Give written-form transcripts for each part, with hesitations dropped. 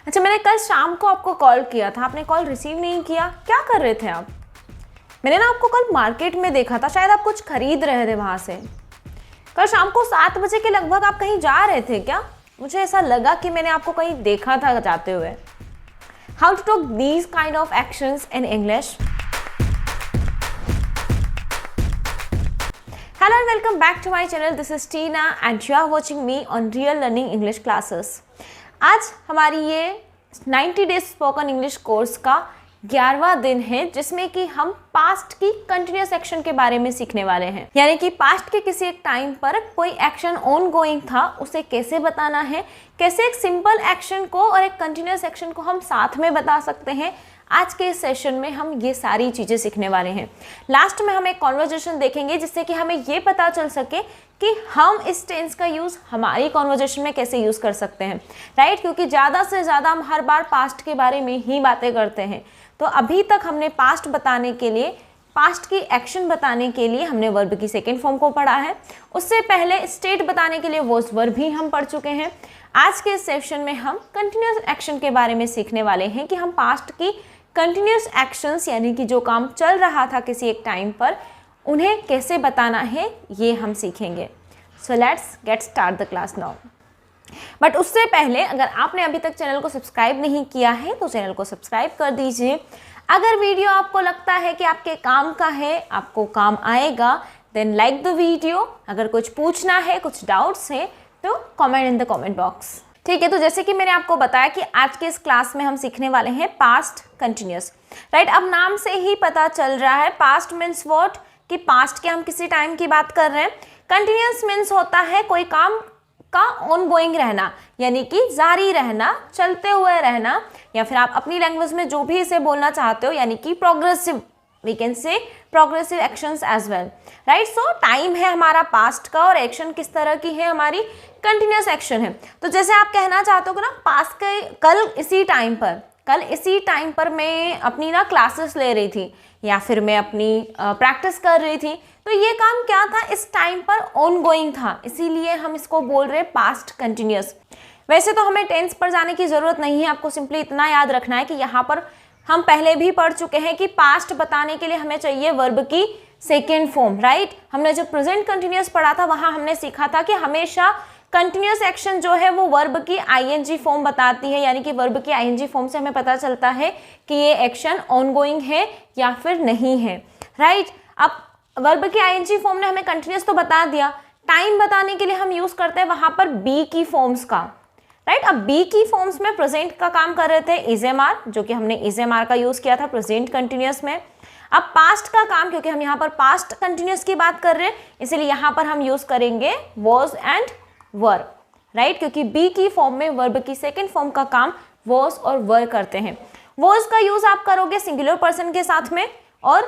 अच्छा, मैंने कल शाम को आपको कॉल किया था, आपने कॉल रिसीव नहीं किया, क्या कर रहे थे आप? मैंने ना आपको कल मार्केट में देखा था, शायद आप कुछ खरीद रहे थे वहाँ से। कल शाम को 7 बजे के लगभग आप कहीं जा रहे थे क्या? मुझे ऐसा लगा कि मैंने आपको कहीं देखा था जाते हुए। How to talk these kind of actions in English. Hello and welcome back to my channel. This is Tina and you are watching me on Real Learning English Classes. आज हमारी ये 90 डेज स्पोकन इंग्लिश कोर्स का 11वां दिन है, जिसमें कि हम past की कंटिन्यूस एक्शन के बारे में सीखने वाले हैं। यानी कि पास्ट के किसी एक टाइम पर कोई एक्शन ऑन गोइंग था, उसे कैसे बताना है, कैसे एक सिंपल एक्शन को और एक कंटिन्यूस एक्शन को हम साथ में बता सकते हैं। आज के इस सेशन में हम ये सारी चीज़ें सीखने वाले हैं। लास्ट में हम एक कॉन्वर्जेशन देखेंगे जिससे कि हमें ये पता चल सके कि हम इस टेंस का यूज़ हमारी कॉन्वर्जेशन में कैसे यूज़ कर सकते हैं, राइट? क्योंकि ज़्यादा से ज़्यादा हम हर बार पास्ट के बारे में ही बातें करते हैं। तो अभी तक हमने पास्ट बताने के लिए, पास्ट की एक्शन बताने के लिए हमने वर्ब की सेकेंड फॉर्म को पढ़ा है। उससे पहले स्टेट बताने के लिए वॉज वर्ब भी हम पढ़ चुके हैं। आज के इस सेशन में हम कंटिन्यूस एक्शन के बारे में सीखने वाले हैं कि हम पास्ट की कंटिन्यूस एक्शंस यानी कि जो काम चल रहा था किसी एक टाइम पर, उन्हें कैसे बताना है, ये हम सीखेंगे। So let's get start the class now. But उससे पहले अगर आपने अभी तक चैनल को सब्सक्राइब नहीं किया है तो चैनल को सब्सक्राइब कर दीजिए। अगर वीडियो आपको लगता है कि आपके काम का है, आपको काम आएगा, देन लाइक द वीडियो। अगर कुछ पूछना है, कुछ डाउट्स है तो comment in the comment box. ठीक है, तो जैसे कि मैंने आपको बताया कि आज के इस क्लास में हम सीखने वाले हैं पास्ट कंटिन्यूस, राइट? अब नाम से ही पता चल रहा है पास्ट मीन्स व्हाट, कि पास्ट के हम किसी टाइम की बात कर रहे हैं। कंटिन्यूस मीन्स होता है कोई काम का ऑन गोइंग रहना, यानी कि जारी रहना, चलते हुए रहना, या फिर आप अपनी लैंग्वेज में जो भी इसे बोलना चाहते हो, यानी कि progressive, we can say progressive actions as well, right? So time है हमारा पास्ट का और एक्शन किस तरह की है, हमारी कंटिन्यूस एक्शन है। तो जैसे आप कहना चाहते हो कि ना पास्ट के कल इसी टाइम पर मैं अपनी ना क्लासेस ले रही थी या फिर मैं अपनी प्रैक्टिस कर रही थी, तो ये काम क्या था, इस टाइम पर ऑन गोइंग था, इसीलिए हम इसको बोल रहे हैं पास्ट कंटिन्यूस। वैसे तो हमें टेंस पर जाने की ज़रूरत नहीं है, आपको सिंपली इतना याद रखना है कि यहाँ पर हम पहले भी पढ़ चुके हैं कि पास्ट बताने के लिए हमें चाहिए वर्ब की सेकेंड फॉर्म, राइट? हमने जब प्रेजेंट कंटिन्यूस पढ़ा था वहाँ हमने सीखा था कि हमेशा कंटिन्यूस एक्शन जो है वो वर्ब की आईएनजी फॉर्म बताती है, यानी कि वर्ब की आईएनजी फॉर्म से हमें पता चलता है कि ये एक्शन ऑनगोइंग है या फिर नहीं है, राइट? अब वर्ब की आईएनजी फॉर्म ने हमें कंटिन्यूस तो बता दिया, टाइम बताने के लिए हम यूज करते हैं वहां पर बी की फॉर्म्स का, राइट? अब बी की फॉर्म्स में प्रेजेंट का काम कर रहे थे इज एम आर, जो कि हमने इज एम आर का यूज किया था प्रेजेंट कंटिन्यूस में। अब पास्ट का काम, क्योंकि हम यहाँ पर पास्ट कंटिन्यूस की बात कर रहे हैं, इसलिए यहाँ पर हम यूज करेंगे वॉज एंड वर, राइट? क्योंकि बी की फॉर्म में वर्ब की सेकेंड फॉर्म का काम वॉज और वर करते हैं। वॉज का यूज आप करोगे सिंगुलर पर्सन के साथ में और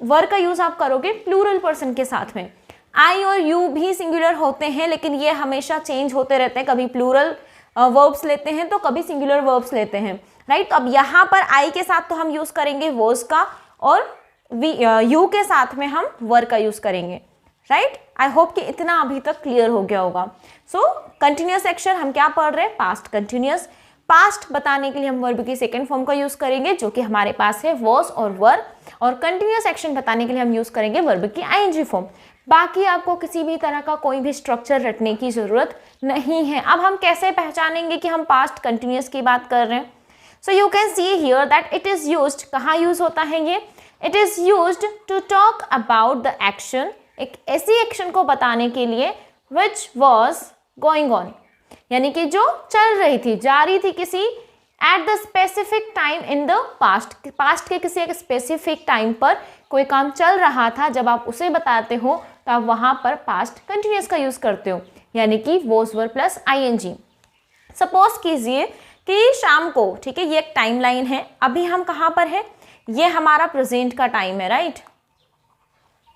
वर का यूज आप करोगे प्लूरल पर्सन के साथ में। आई और यू भी सिंगुलर होते हैं, लेकिन ये हमेशा चेंज होते रहते हैं, कभी प्लूरल वर्ब्स लेते हैं तो कभी सिंगुलर वर्ब्स लेते हैं, राइट? तो अब यहाँ पर आई के साथ तो हम यूज करेंगे वॉज का और यू के साथ में हम वर का यूज करेंगे, राइट? आई होप कि इतना अभी तक क्लियर हो गया होगा। सो कंटिन्यूस एक्शन हम क्या पढ़ रहे हैं, पास्ट कंटिन्यूस। पास्ट बताने के लिए हम वर्ब की सेकेंड फॉर्म का यूज करेंगे जो कि हमारे पास है वॉज और वर, और कंटिन्यूस एक्शन बताने के लिए हम यूज करेंगे वर्ब की आईएनजी फॉर्म। बाकी आपको किसी भी तरह का कोई भी स्ट्रक्चर रटने की जरूरत नहीं है। अब हम कैसे पहचानेंगे कि हम पास्ट कंटिन्यूस की बात कर रहे हैं? So you can see here that it is used, कहाँ यूज होता है ये? It is used to talk about the action, एक ऐसी एक्शन को बताने के लिए विच वॉज गोइंग ऑन, यानी कि जो चल रही थी, जारी थी किसी at the specific time in the past. Past के किसी एक स्पेसिफिक टाइम पर कोई काम चल रहा था, जब आप उसे बताते हो तो आप वहां पर पास्ट कंटिन्यूस का यूज करते हो, यानी कि was were plus ING. Suppose कीजिए कि शाम को, ठीक है, ये एक टाइम लाइन है, अभी हम कहाँ पर है, ये हमारा प्रेजेंट का टाइम है, राइट?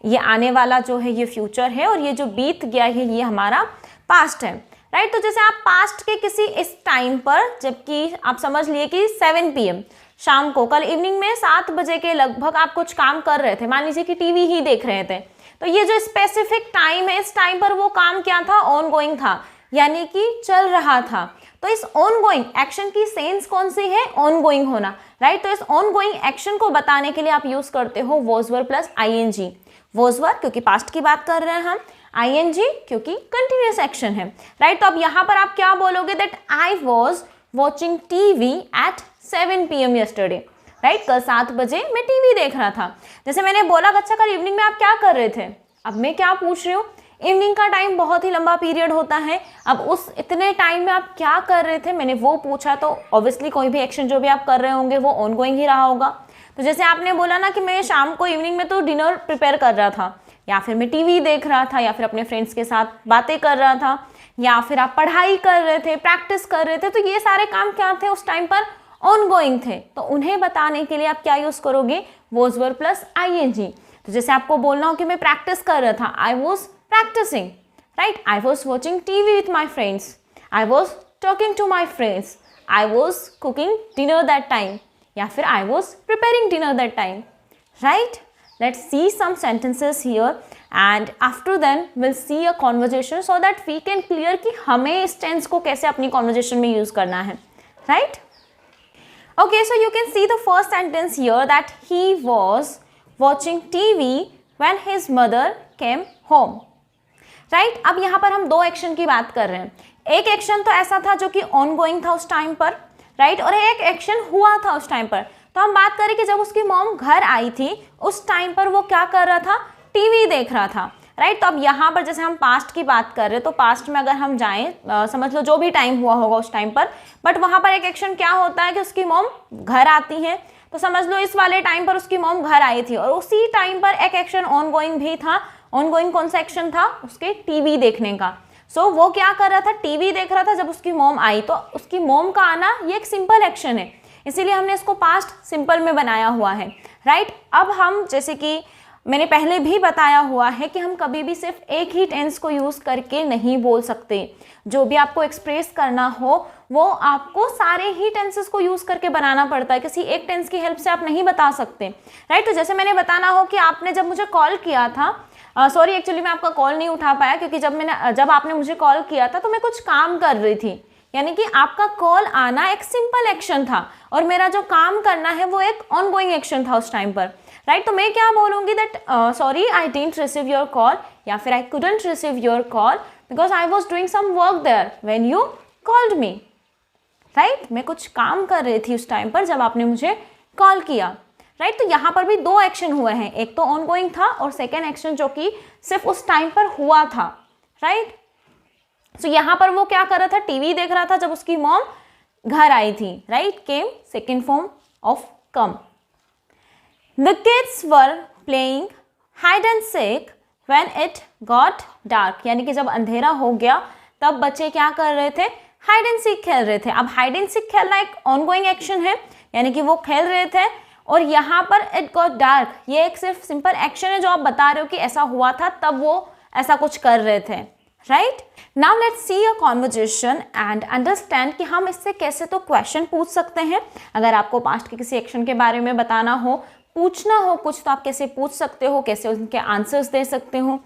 ये आने वाला जो है ये फ्यूचर है और ये जो बीत गया है ये हमारा पास्ट है, राइट? तो जैसे आप पास्ट के किसी इस टाइम पर, जबकि आप समझ लिए कि 7 PM शाम को, कल इवनिंग में 7 बजे के लगभग आप कुछ काम कर रहे थे, मान लीजिए कि टीवी ही देख रहे थे, तो ये जो स्पेसिफिक टाइम है, इस टाइम पर वो काम क्या था, ऑन गोइंग था, यानी कि चल रहा था। तो इस ऑन गोइंग एक्शन की सेंस कौन सी है? ऑन गोइंग होना, राइट। तो इस ऑन गोइंग एक्शन को बताने के लिए आप यूज करते हो was were plus ING. Was were क्योंकि पास्ट की बात कर रहे हैं हम, आईएनजी क्योंकि कंटिन्यूअस एक्शन है, राइट। तो अब यहाँ पर आप क्या बोलोगे? That I was watching TV at 7 PM yesterday, right. कल 7 बजे मैं टीवी देख रहा था। जैसे मैंने बोला अच्छा कल इवनिंग में आप क्या कर रहे थे, अब मैं क्या पूछ रही हूँ, इवनिंग का टाइम बहुत ही लंबा पीरियड होता है, अब उस इतने टाइम में आप क्या कर रहे थे, मैंने वो पूछा। तो ऑब्वियसली कोई भी एक्शन जो भी आप कर रहे होंगे वो ऑन गोइंग ही रहा होगा। तो जैसे आपने बोला ना कि मैं शाम को इवनिंग में तो डिनर प्रिपेयर कर रहा था, या फिर मैं टीवी देख रहा था, या फिर अपने फ्रेंड्स के साथ बातें कर रहा था, या फिर आप पढ़ाई कर रहे थे, प्रैक्टिस कर रहे थे, तो ये सारे काम क्या थे उस टाइम पर? ऑन गोइंग थे। तो उन्हें बताने के लिए आप क्या यूज करोगे? Was were plus ING. तो जैसे आपको बोलना हो कि मैं प्रैक्टिस कर रहा था, I was practicing, right. I was watching TV with my friends, I was talking to my friends, I was cooking dinner that time, या फिर I was preparing dinner that time, right. Let's see some sentences here and after then we'll see a conversation so that we can clear कि हमें इस tense को कैसे अपनी conversation में use करना है, right? Okay, so you can see the first sentence here that he was watching TV when his mother came home, right? अब यहाँ पर हम दो एक्शन की बात कर रहे हैं। एक एक्शन तो ऐसा था जो कि ongoing था उस टाइम पर, राइट, और एक एक्शन हुआ था उस टाइम पर। तो हम बात करें कि जब उसकी मॉम घर आई थी उस टाइम पर वो क्या कर रहा था? टीवी देख रहा था, राइट। तो अब यहाँ पर जैसे हम पास्ट की बात कर रहे हैं तो पास्ट में अगर हम जाएं, समझ लो जो भी टाइम हुआ होगा उस टाइम पर, बट वहाँ पर एक एक्शन क्या होता है कि उसकी मॉम घर आती है। तो समझ लो इस वाले टाइम पर उसकी मॉम घर आई थी और उसी टाइम पर एक एक्शन ऑन गोइंग भी था। ऑन गोइंग कौन सा एक्शन था? उसके टीवी देखने का। सो वो क्या कर रहा था? टीवी देख रहा था जब उसकी मॉम आई। तो उसकी मॉम का आना ये एक सिंपल एक्शन है, इसीलिए हमने इसको पास्ट सिंपल में बनाया हुआ है, राइट। अब हम जैसे कि मैंने पहले भी बताया हुआ है कि हम कभी भी सिर्फ एक ही टेंस को यूज़ करके नहीं बोल सकते। जो भी आपको एक्सप्रेस करना हो वो आपको सारे ही टेंसेस को यूज़ करके बनाना पड़ता है, किसी एक टेंस की हेल्प से आप नहीं बता सकते, राइट। तो जैसे मैंने बताना हो कि आपने जब मुझे कॉल किया था, सॉरी एक्चुअली मैं आपका कॉल नहीं उठा पाया क्योंकि जब आपने मुझे कॉल किया था तो मैं कुछ काम कर रही थी, यानी कि आपका कॉल आना एक सिंपल एक्शन था और मेरा जो काम करना है वो एक ऑनगोइंग एक्शन था उस टाइम पर, राइट। तो मैं क्या बोलूँगी? That sorry I didn't receive your call, या फिर I couldn't receive your call because I was doing some work there when you called me, right. मैं कुछ काम कर रही थी उस टाइम पर जब आपने मुझे कॉल किया, राइट। तो यहाँ पर भी दो एक्शन हुए हैं, एक तो ऑनगोइंग था और सेकेंड एक्शन जो कि सिर्फ उस टाइम पर हुआ था, राइट। सो यहाँ पर वो क्या कर रहा था? टीवी देख रहा था जब उसकी मॉम घर आई थी, right. Came second form of come. The kids were playing hide and seek when it got dark, यानी कि जब अंधेरा हो गया तब बच्चे क्या कर रहे थे? हाइड एंड सीक खेल रहे थे। अब हाइड एंड सीक खेलना एक ऑनगोइंग एक्शन है, यानी कि वो खेल रहे थे, और यहाँ पर इट गॉट डार्क ये एक सिर्फ सिंपल एक्शन है जो आप बता रहे हो कि ऐसा हुआ था तब वो ऐसा कुछ कर रहे थे, right. Now let's C a conversation and understand कि हम इससे कैसे तो क्वेश्चन पूछ सकते हैं। अगर आपको पास्ट के किसी एक्शन के बारे में बताना हो, पूछना हो कुछ, तो आप कैसे पूछ सकते हो, कैसे उनके आंसर्स दे सकते हो।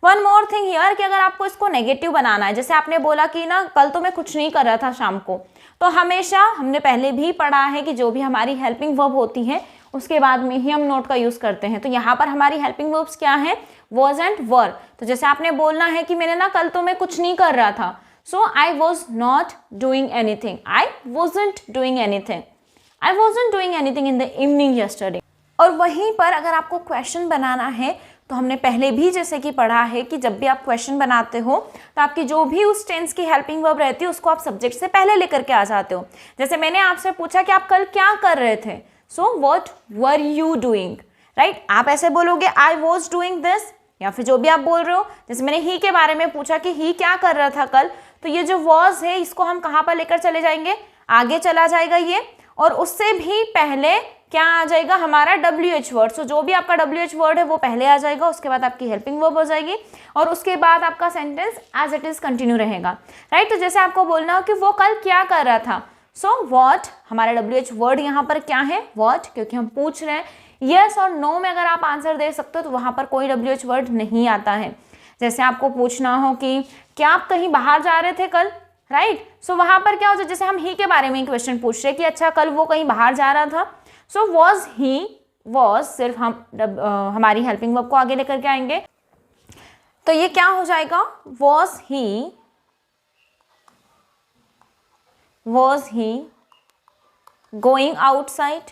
वन मोर थिंग हियर कि अगर आपको इसको नेगेटिव बनाना है, जैसे आपने बोला कि ना कल तो मैं कुछ नहीं कर रहा था शाम को, तो हमेशा हमने पहले भी पढ़ा है कि जो भी हमारी हेल्पिंग वर्ब होती है उसके बाद में ही हम नोट का यूज़ करते हैं। तो यहाँ पर हमारी हेल्पिंग वर्ब्स क्या है? वॉज एंड वर। तो जैसे आपने बोलना है कि मैंने ना कल तो मैं कुछ नहीं कर रहा था, so I was not doing anything, I wasn't doing anything, I wasn't doing anything in the evening yesterday. और वहीं पर अगर आपको क्वेश्चन बनाना है तो हमने पहले भी जैसे कि पढ़ा है कि जब भी आप क्वेश्चन बनाते हो तो आपकी जो भी उस टेंस की हेल्पिंग वर्ब रहती है उसको आप सब्जेक्ट से पहले लेकर के आ जाते हो। जैसे मैंने आपसे पूछा कि आप कल क्या कर रहे थे, so what were you doing, right. आप ऐसे बोलोगे आई वॉज डूइंग दिस, या फिर जो भी आप बोल रहे हो। जैसे मैंने ही के बारे में पूछा कि ही क्या कर रहा था कल, तो ये जो वॉज है इसको हम कहाँ पर लेकर चले जाएंगे? आगे चला जाएगा ये, और उससे भी पहले क्या आ जाएगा? हमारा WH वर्ड। सो जो भी आपका WH वर्ड है वो पहले आ जाएगा, उसके बाद आपकी हेल्पिंग वर्ब हो जाएगी और उसके बाद आपका sentence as it is continue रहेगा, राइट। तो जैसे आपको बोलना हो कि वो कल क्या कर रहा था, सो व्हाट, हमारा WH वर्ड यहाँ पर क्या है? व्हाट, क्योंकि हम पूछ रहे हैं। यस और नो में अगर आप आंसर दे सकते हो तो वहाँ पर कोई WH वर्ड नहीं आता है। जैसे आपको पूछना हो कि क्या आप कहीं बाहर जा रहे थे कल, राइट। सो वहाँ पर क्या हो जाए, जैसे हम ही के बारे में क्वेश्चन पूछ रहे कि अच्छा कल वो कहीं बाहर जा रहा था, सो वॉज ही, वॉज सिर्फ हम हमारी हेल्पिंग वर्ब को आगे लेकर के आएंगे, तो ये क्या हो जाएगा, वॉज ही गोइंग आउटसाइड।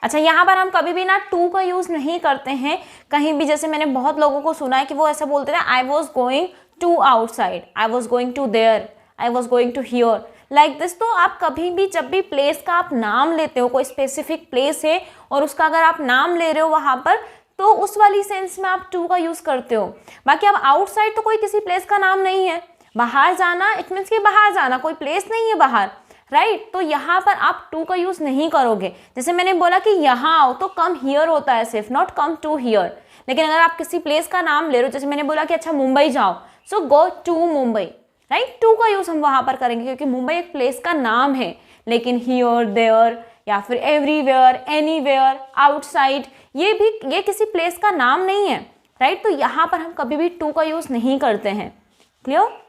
अच्छा, यहाँ पर हम कभी भी ना टू का यूज नहीं करते हैं कहीं भी। जैसे मैंने बहुत लोगों को सुना है कि वो ऐसा बोलते थे, I was going to outside, I was going to there, I was going to here, like this. तो आप कभी भी जब भी प्लेस का आप नाम लेते हो, कोई स्पेसिफिक प्लेस है और उसका अगर आप नाम ले रहे हो वहाँ पर, तो उस वाली सेंस में आप टू का यूज करते हो। बाकी अब आउटसाइड तो कोई किसी प्लेस का नाम नहीं है, बाहर जाना इट मीन्स कि बाहर जाना, कोई प्लेस नहीं है बाहर, राइट। तो यहाँ पर आप टू का यूज नहीं करोगे। जैसे मैंने बोला कि यहाँ आओ तो कम हियर होता है सिर्फ, नॉट कम टू हियर। लेकिन अगर आप किसी प्लेस का नाम ले रहे हो, जैसे मैंने बोला कि अच्छा मुंबई जाओ, so go to Mumbai, right. To का यूज हम वहां पर करेंगे क्योंकि मुंबई एक प्लेस का नाम है। लेकिन हियर, देयर या फिर एवरीवेयर, एनीवेयर, आउटसाइड, ये किसी प्लेस का नाम नहीं है, राइट। तो यहाँ पर हम कभी भी टू का यूज नहीं करते हैं। Clear?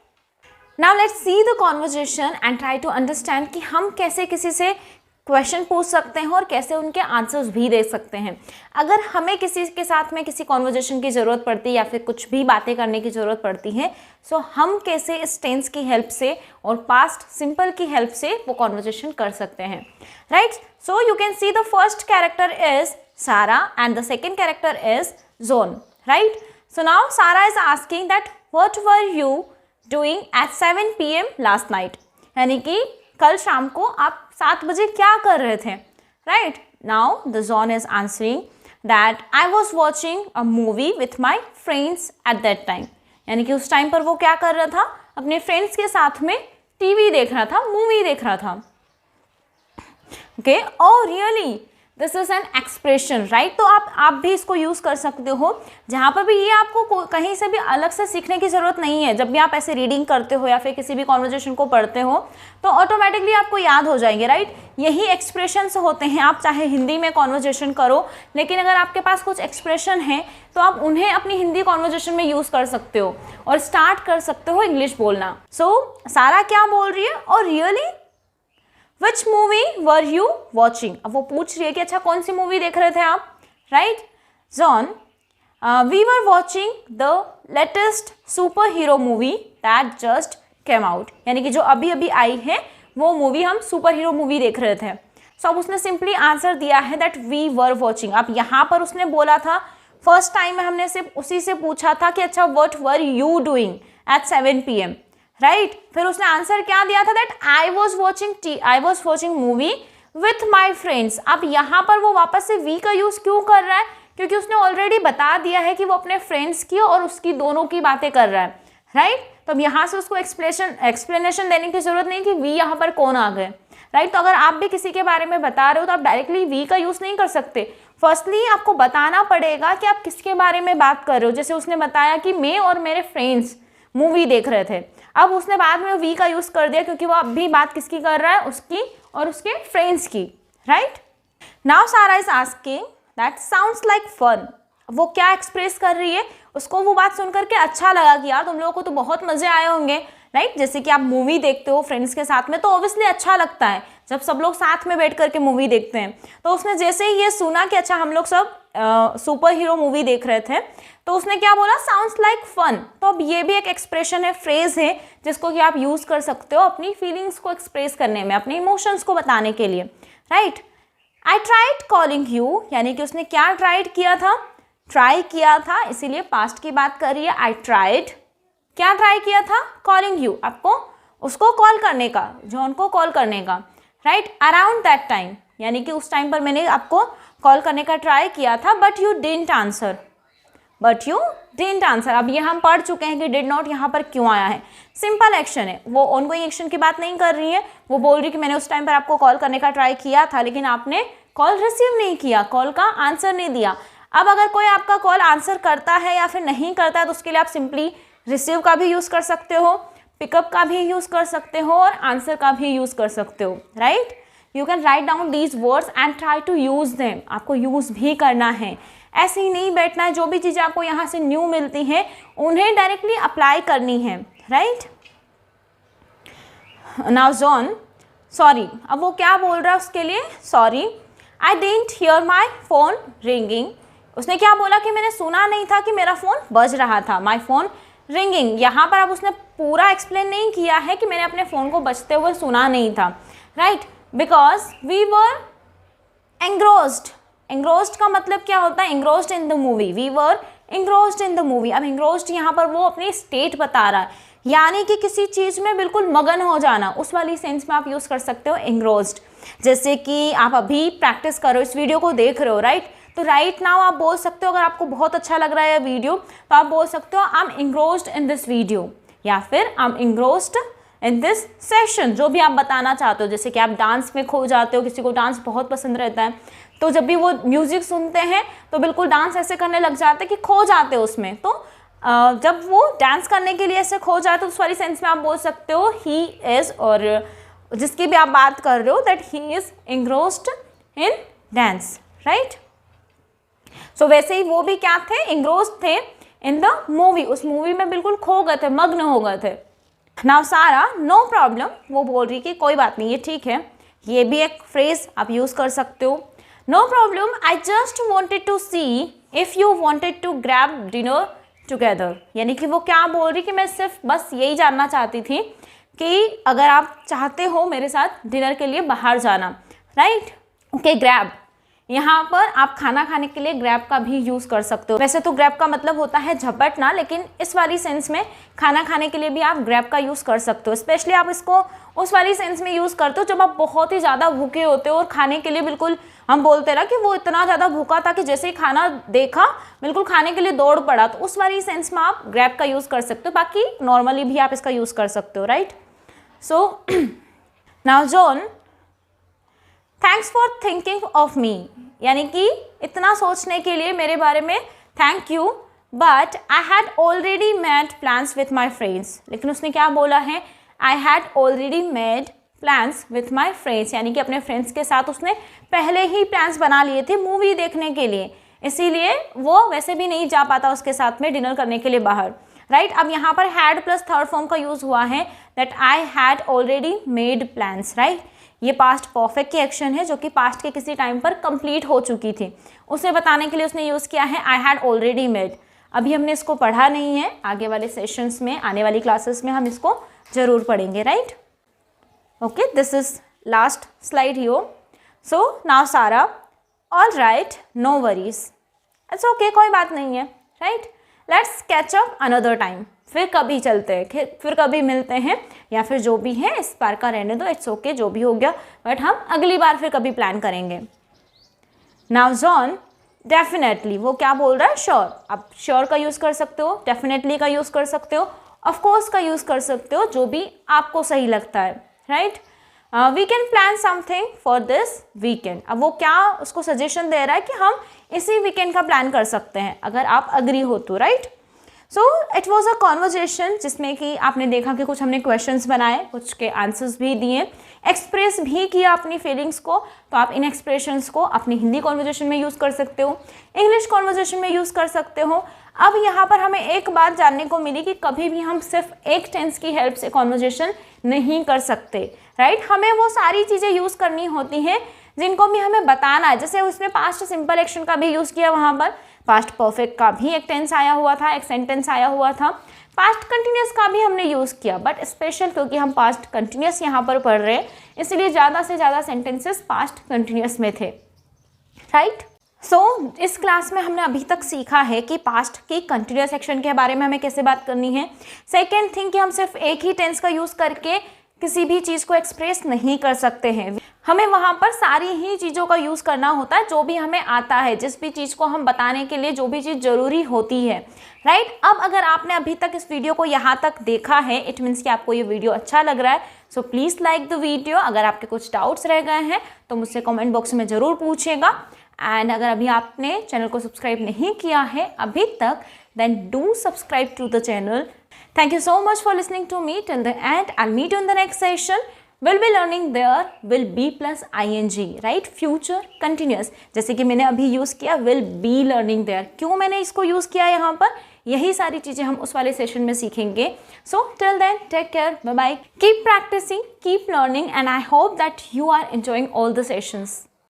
Now let's see the conversation and try to understand कि हम कैसे किसी से क्वेश्चन पूछ सकते हैं और कैसे उनके आंसर्स भी दे सकते हैं। अगर हमें किसी के साथ में किसी कॉन्वर्जेशन की ज़रूरत पड़ती है या फिर कुछ भी बातें करने की ज़रूरत पड़ती है, सो हम कैसे इस टेंस की हेल्प से और पास्ट सिंपल की हेल्प से वो कॉन्वर्जेशन कर सकते हैं, right. So you can see the first character is Sarah and the second character is John, right. So now सारा is asking that what were you doing at 7 PM last night, यानी कि कल शाम को आप 7 बजे क्या कर रहे थे, right. Now the John is answering that I was watching a movie with my friends at that time, यानी कि उस टाइम पर वो क्या कर रहा था, अपने फ्रेंड्स के साथ में टीवी देख रहा था, मूवी देख रहा था। Okay, oh really, this is an expression, right. तो आप भी इसको यूज़ कर सकते हो जहाँ पर भी ये आपको कहीं से भी अलग से सीखने की ज़रूरत नहीं है। जब भी आप ऐसे रीडिंग करते हो या फिर किसी भी कॉन्वर्जेशन को पढ़ते हो तो ऑटोमेटिकली आपको याद हो जाएंगे, राइट। यही एक्सप्रेशंस होते हैं। आप चाहे हिंदी में कॉन्वर्जेशन करो, लेकिन अगर आपके पास कुछ एक्सप्रेशन है तो आप उन्हें अपनी हिंदी कॉन्वर्जेशन में यूज़ कर सकते हो और स्टार्ट कर सकते हो इंग्लिश बोलना। सो सारा क्या बोल रही है, और really Which movie were you watching? अब वो पूछ रही है कि अच्छा कौन सी मूवी देख रहे थे आप, right. John, we were watching the latest superhero movie that just came out, यानी कि जो अभी अभी आई है वो मूवी हम सुपर हीरो मूवी देख रहे थे। सो अब उसने सिंपली आंसर दिया है दैट वी वर वॉचिंग। अब यहाँ पर उसने बोला था, फर्स्ट टाइम में हमने सिर्फ उसी से पूछा था कि अच्छा what were you doing at 7 PM, right. फिर उसने आंसर क्या दिया था, that I was watching movie with my friends. अब यहाँ पर वो वापस से वी का यूज क्यों कर रहा है, क्योंकि उसने ऑलरेडी बता दिया है कि वो अपने फ्रेंड्स की और उसकी दोनों की बातें कर रहा है, राइट। तो अब यहाँ से उसको एक्सप्लेनेशन देने की जरूरत नहीं कि वी यहाँ पर कौन आ गए, राइट। तो अगर आप भी किसी के बारे में बता रहे हो तो आप डायरेक्टली वी का यूज नहीं कर सकते। फर्स्टली आपको बताना पड़ेगा कि आप किसके बारे में बात कर रहे हो। जैसे उसने बताया कि मैं और मेरे फ्रेंड्स मूवी देख रहे थे, अब उसने बाद में वी का यूज कर दिया क्योंकि वो अभी बात किसकी कर रहा है, उसकी और उसके फ्रेंड्स की, राइट। नाउ सारा is asking that sounds like fun. वो क्या एक्सप्रेस कर रही है, उसको वो बात सुन करके अच्छा लगा कि यार तुम लोगों को तो बहुत मजे आए होंगे, राइट। जैसे कि आप मूवी देखते हो फ्रेंड्स के साथ में तो ऑब्वियसली अच्छा लगता है जब सब लोग साथ में बैठ करके मूवी देखते हैं। तो उसने जैसे ही ये सुना कि अच्छा हम लोग सब सुपर हीरो मूवी देख रहे थे, तो उसने क्या बोला, साउंड्स लाइक फन। तो अब ये भी एक एक्सप्रेशन है, फ्रेज है, जिसको कि आप यूज कर सकते हो अपनी फीलिंग्स को एक्सप्रेस करने में, अपने इमोशंस को बताने के लिए, right. I tried calling you, यानी कि उसने क्या ट्राइड किया था, ट्राई किया था, इसीलिए पास्ट की बात कर रही है। आई ट्राइड, क्या ट्राई किया था, कॉलिंग यू, आपको उसको कॉल करने का, जॉन को कॉल करने का, राइट। अराउंड दैट टाइम, यानी कि उस टाइम पर मैंने आपको कॉल करने का ट्राई किया था, बट यू डिडंट आंसर, अब ये हम पढ़ चुके हैं कि डिड नॉट यहाँ पर क्यों आया है। सिंपल एक्शन है, वो ऑनगोइंग एक्शन की बात नहीं कर रही है। वो बोल रही है कि मैंने उस टाइम पर आपको कॉल करने का ट्राई किया था लेकिन आपने कॉल रिसीव नहीं किया, कॉल का आंसर नहीं दिया। अब अगर कोई आपका कॉल आंसर करता है या फिर नहीं करता है तो उसके लिए आप सिंपली रिसीव का भी यूज़ कर सकते हो, पिकअप का भी यूज़ कर सकते हो और आंसर का भी यूज़ कर सकते हो, right. You can write down these words and try to use them, आपको यूज़ भी करना है। ऐसे ही नहीं बैठना है, जो भी चीज़ें आपको यहाँ से न्यू मिलती हैं उन्हें डायरेक्टली अप्लाई करनी है, राइट। नाउ जॉन, सॉरी, अब वो क्या बोल रहा है उसके लिए, sorry I didn't here my phone ringing. उसने क्या बोला कि मैंने सुना नहीं था कि मेरा फ़ोन बज रहा था, माई फोन रिंगिंग। यहाँ पर अब उसने पूरा एक्सप्लेन नहीं किया है कि मैंने अपने फ़ोन को बजते हुए सुना नहीं था, right, because we were engrossed. Engrossed का मतलब क्या होता है, engrossed in the movie, we were engrossed in the movie. अब एंग्रोस्ड यहाँ पर वो अपनी स्टेट बता रहा है, यानी कि किसी चीज़ में बिल्कुल मगन हो जाना, उस वाली सेंस में आप यूज़ कर सकते हो एंग्रोस्ड। जैसे कि आप अभी प्रैक्टिस करो, इस वीडियो को देख रहे हो, राइट, तो राइट नाउ आप बोल सकते हो, अगर आपको बहुत अच्छा लग रहा है ये वीडियो तो आप बोल सकते हो I am engrossed in this video, या फिर I am engrossed in this session, जो भी आप बताना चाहते हो। जैसे कि आप डांस में खो जाते हो, किसी को डांस बहुत पसंद रहता है, तो जब भी वो म्यूजिक सुनते हैं तो बिल्कुल डांस ऐसे करने लग जाते हैं कि खो जाते हो उसमें। तो जब वो डांस करने के लिए ऐसे खो जाते हो, उस वाली सेंस में आप बोल सकते हो ही इज़, और जिसकी भी आप बात कर रहे हो that he is engrossed in dance, right. So वैसे ही वो भी क्या थे, एंग्रोस्ड थे इन द मूवी, उस मूवी में बिल्कुल खो गए थे, मग्न हो गए थे। नाउ सारा, नो प्रॉब्लम, वो बोल रही कि कोई बात नहीं, ये ठीक है। ये भी एक फ्रेज आप यूज़ कर सकते हो, no problem, I just wanted to see if you wanted to grab dinner together. यानी कि वो क्या बोल रही कि मैं सिर्फ बस यही जानना चाहती थी कि अगर आप चाहते हो मेरे साथ डिनर के लिए बाहर जाना, राइट। ओके, ग्रैब, यहाँ पर आप खाना खाने के लिए ग्रैब का भी यूज़ कर सकते हो। वैसे तो ग्रैब का मतलब होता है झपटना, लेकिन इस वाली सेंस में खाना खाने के लिए भी आप ग्रैब का यूज़ कर सकते हो। स्पेशली आप इसको उस वाली सेंस में यूज़ करते हो जब आप बहुत ही ज़्यादा भूखे होते हो और खाने के लिए बिल्कुल, हम बोलते ना कि वो इतना ज़्यादा भूखा था कि जैसे ही खाना देखा बिल्कुल खाने के लिए दौड़ पड़ा, तो उस वाली सेंस में आप ग्रैब का यूज़ कर सकते हो। बाकी नॉर्मली भी आप इसका यूज़ कर सकते हो, right. So now John, thanks for thinking of me, यानी कि इतना सोचने के लिए मेरे बारे में thank you, but I had already made plans with my friends. लेकिन उसने क्या बोला है, I had already made plans with my friends, यानी कि अपने फ्रेंड्स के साथ उसने पहले ही प्लान्स बना लिए थे मूवी देखने के लिए, इसीलिए वो वैसे भी नहीं जा पाता उसके साथ में डिनर करने के लिए बाहर, राइट। अब यहाँ पर हैड प्लस थर्ड फॉर्म का यूज़ हुआ है, that I had already made plans, right. ये पास्ट परफेक्ट की एक्शन है जो कि पास्ट के किसी टाइम पर कंप्लीट हो चुकी थी, उसे बताने के लिए उसने यूज़ किया है आई हैड ऑलरेडी मेड। अभी हमने इसको पढ़ा नहीं है, आगे वाले सेशंस में, आने वाली क्लासेस में हम इसको ज़रूर पढ़ेंगे, right. Okay, this is last slide here. So now Sarah, all right, no worries, it's okay, कोई बात नहीं है, right. Let's catch up another time, फिर कभी चलते हैं, फिर कभी मिलते हैं, या फिर जो भी है इस बार का रहने दो, इट्स ओके, जो भी हो गया, बट हम अगली बार फिर कभी प्लान करेंगे। नाउ जॉन, डेफिनेटली, वो क्या बोल रहा है, श्योर। आप श्योर का यूज़ कर सकते हो, डेफिनेटली का यूज़ कर सकते हो, ऑफकोर्स का यूज़ कर सकते हो, जो भी आपको सही लगता है, right. We can plan something for this weekend. अब वो क्या उसको सजेशन दे रहा है कि हम इसी वीकेंड का प्लान कर सकते हैं अगर आप अग्री हो तो, right. So it was a conversation जिसमें कि आपने देखा कि कुछ हमने क्वेश्चंस बनाए, कुछ के आंसर्स भी दिए, एक्सप्रेस भी किया अपनी फीलिंग्स को। तो आप इन एक्सप्रेशंस को अपनी हिंदी कॉन्वर्जेशन में यूज़ कर सकते हो, इंग्लिश कॉन्वर्जेशन में यूज़ कर सकते हो। अब यहाँ पर हमें एक बात जानने को मिली कि कभी भी हम सिर्फ एक टेंस की हेल्प से कॉन्वर्जेशन नहीं कर सकते, राइट। हमें वो सारी चीज़ें यूज़ करनी होती हैं जिनको भी हमें बताना है। जैसे उसने पास्ट सिंपल एक्शन का भी यूज़ किया, वहाँ पर पास्ट परफेक्ट का भी एक टेंस आया हुआ था, एक सेंटेंस आया हुआ था, पास्ट कंटिन्यूस का भी हमने यूज़ किया, बट स्पेशल क्योंकि हम पास्ट कंटिन्यूस यहाँ पर पढ़ रहे हैं इसलिए ज़्यादा से ज़्यादा सेंटेंसेस पास्ट कंटिन्यूस में थे, राइट। सो इस क्लास में हमने अभी तक सीखा है कि पास्ट की कंटिन्यूस एक्शन के बारे में हमें कैसे बात करनी है। सेकेंड थिंग कि हम सिर्फ एक ही टेंस का यूज़ करके किसी भी चीज़ को एक्सप्रेस नहीं कर सकते हैं, हमें वहाँ पर सारी ही चीज़ों का यूज़ करना होता है जो भी हमें आता है, जिस भी चीज़ को हम बताने के लिए जो भी चीज़ ज़रूरी होती है, राइट। अब अगर आपने अभी तक इस वीडियो को यहाँ तक देखा है, इट मीन्स कि आपको ये वीडियो अच्छा लग रहा है। So please like the video. अगर आपके कुछ डाउट्स रह गए हैं तो मुझसे कमेंट बॉक्स में ज़रूर पूछिएगा। एंड अगर अभी आपने चैनल को सब्सक्राइब नहीं किया है अभी तक, then do subscribe to the channel. Thank you so much for listening to me till the end. I'll meet you in the next session. Will be learning there, will be plus ing, right, future continuous, जैसे कि मैंने अभी use किया will be learning there. क्यों मैंने इसको use किया यहाँ पर, यही सारी चीज़ें हम उस वाले सेशन में सीखेंगे। So till then take care, bye bye, keep practicing, keep learning, and I hope that you are enjoying all the sessions.